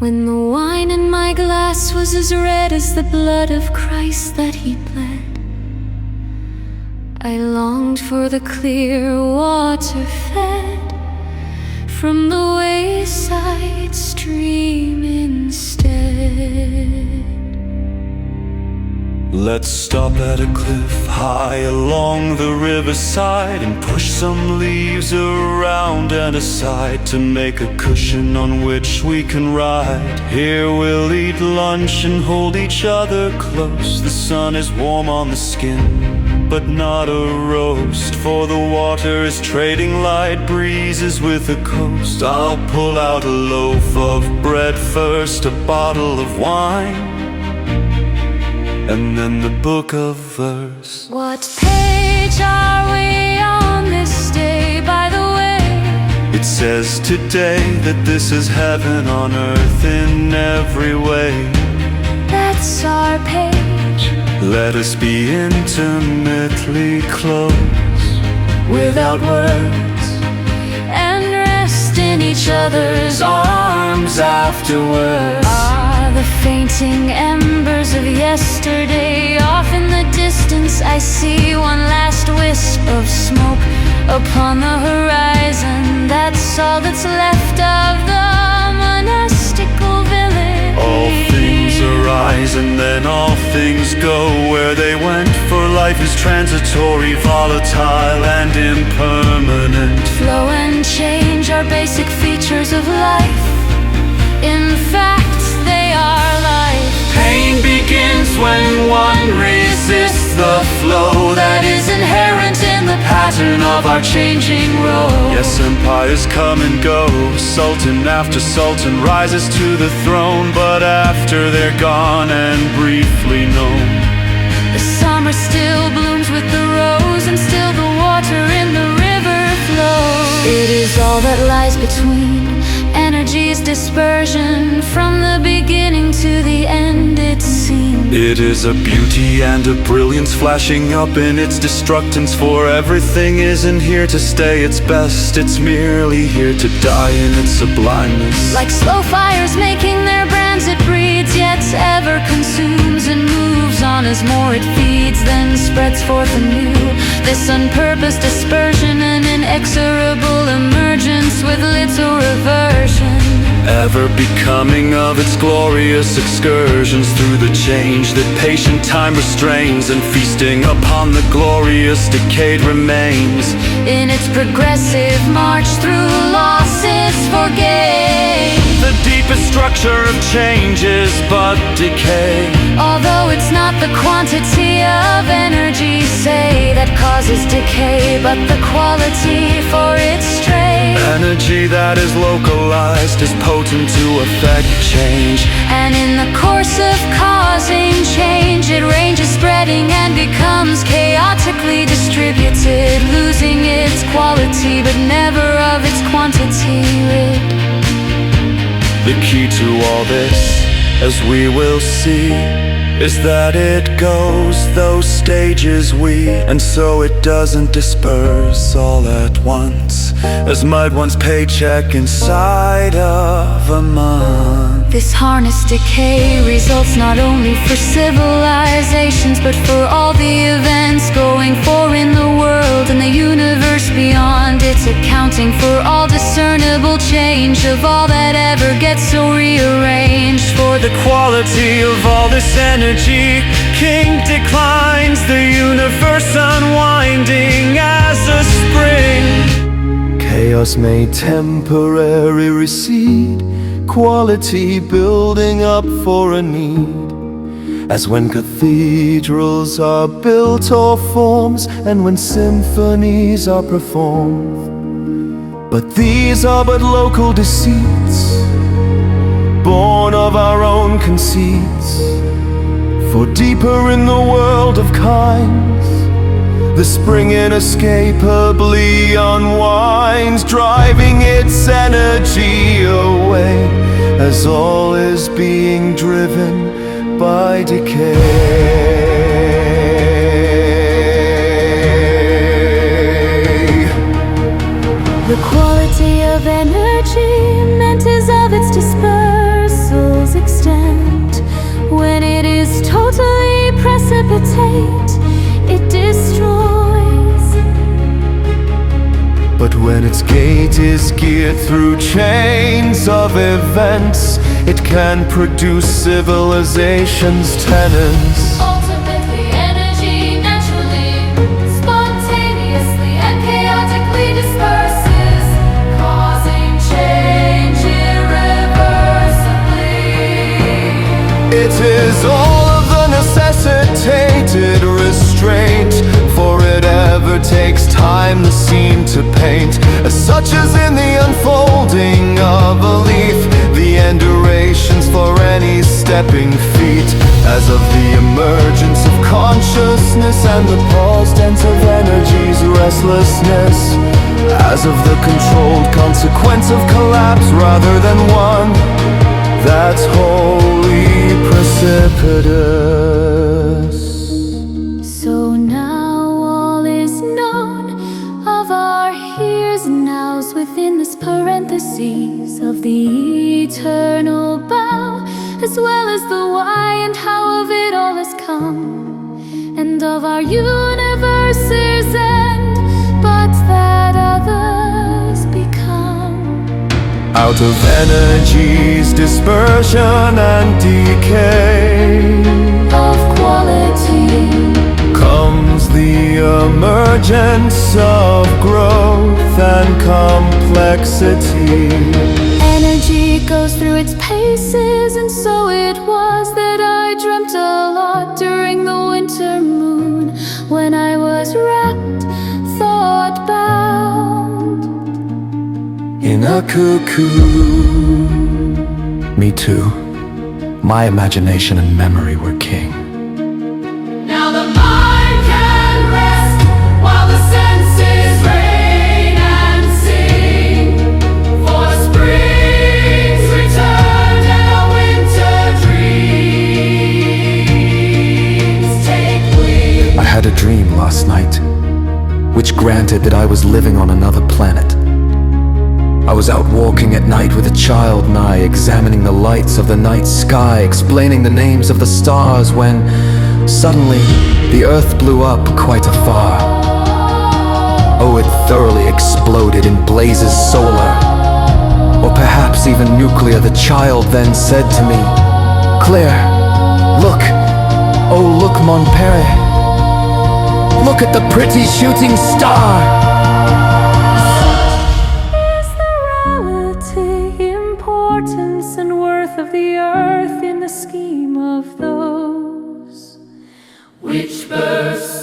When the wine in my glass was as red as the blood of Christ that he bled, I longed for the clear water fed from the wayside stream instead. Let's stop at a cliff high along the riverside and push some leaves around and aside to make a cushion on which we can ride. Here we'll eat lunch and hold each other close. The sun is warm on the skin, but not a roast, for the water is trading light breezes with the coast. I'll pull out a loaf of bread first, a bottle of wine, and then the book of verse. What page are we on this day, by the way? It says today that this is heaven on earth in every way. That's our page. Let us be intimately close, without words, and rest in each other's arms afterwards. The fainting embers of yesterday, off in the distance I see one last wisp of smoke upon the horizon. That's all that's left of the monastical village. All things arise and then all things go where they went, for life is transitory, volatile and impermanent. Flow and change are basic features of life. In fact, they are life. Pain begins when one resists the flow that is inherent in the pattern of our changing road. Yes, empires come and go, sultan after sultan rises to the throne, but after they're gone and briefly known, the summer still blooms with the rose, and still the water in the river flows. It is all that lies between energy's dispersion, from the beginning to the end, it seems. It is a beauty and a brilliance flashing up in its destructance, for everything isn't here to stay its best, it's merely here to die in its sublimeness. Like slow fires making their brands, it breeds, yet ever consumes and moves on as more it feeds, then spreads forth anew. This unpurposed dispersion, an inexorable emergence with little reversion, ever becoming of its glorious excursions through the change that patient time restrains, and feasting upon the glorious decayed remains. In its progressive march through losses for gain, the deepest structure of change is but decay. Although it's not the quantity of energy, say, that causes decay, but the quality for its stray. Energy that is localized is potent to effect change, and in the course of causing change, it ranges, spreading, and becomes chaotically distributed, losing its quality but never of its quantity rid. The key to all this, as we will see, is that it goes those stages and so it doesn't disperse all at once, as might one's paycheck inside of a month. This harnessed decay results not only for civilizations, but for all the events going for in the world and the universe beyond. It's accounting for all discernible change of all that ever gets so rearranged. For the quality of all this energy, king declines, the universe unwinding as a spring. Chaos may temporarily recede, quality building up for a need, as when cathedrals are built or forms, and when symphonies are performed. But these are but local deceits, born of our own conceits. For deeper in the world of kinds, the spring inescapably unwinds, driving its energy away, as all is being driven by decay. The quality of energy meant is of its dispersal. precipitate, it destroys. But when its gate is geared through chains of events, it can produce civilization's tenants. Ultimately, energy naturally, spontaneously, and chaotically disperses, causing change irreversibly. It is all of the necessitated restraint, for it ever takes time the scene to paint. As such as in the unfolding of a leaf, the end durations for any stepping feet. As of the emergence of consciousness and the pulse dance of energy's restlessness. As of the controlled consequence of collapse rather than one that's wholly precipitous. So now all is known of our here's and now's within this parentheses of the eternal bow, as well as the why and how of it all has come, and of our universe's end, but that others become. Out of energy's dispersion and decay Of quality comes the emergence of growth and complexity. energy goes through its paces, and so it was that I dreamt a lot during the winter moon, when I was wrapped, thought-bound In a cocoon. Me too. My imagination and memory were king. Now the mind can rest while the senses reign and sing, for the spring's return and our winter dreams take wing. I had a dream last night, which granted that I was living on another planet. I was out walking at night with a child nigh, examining the lights of the night sky, explaining the names of the stars, when suddenly the earth blew up quite afar. Oh, it thoroughly exploded in blazes solar, or perhaps even nuclear. The child then said to me, "Claire, look, oh look, mon pere, look at the pretty shooting star." Importance and worth of the earth in the scheme of those which burst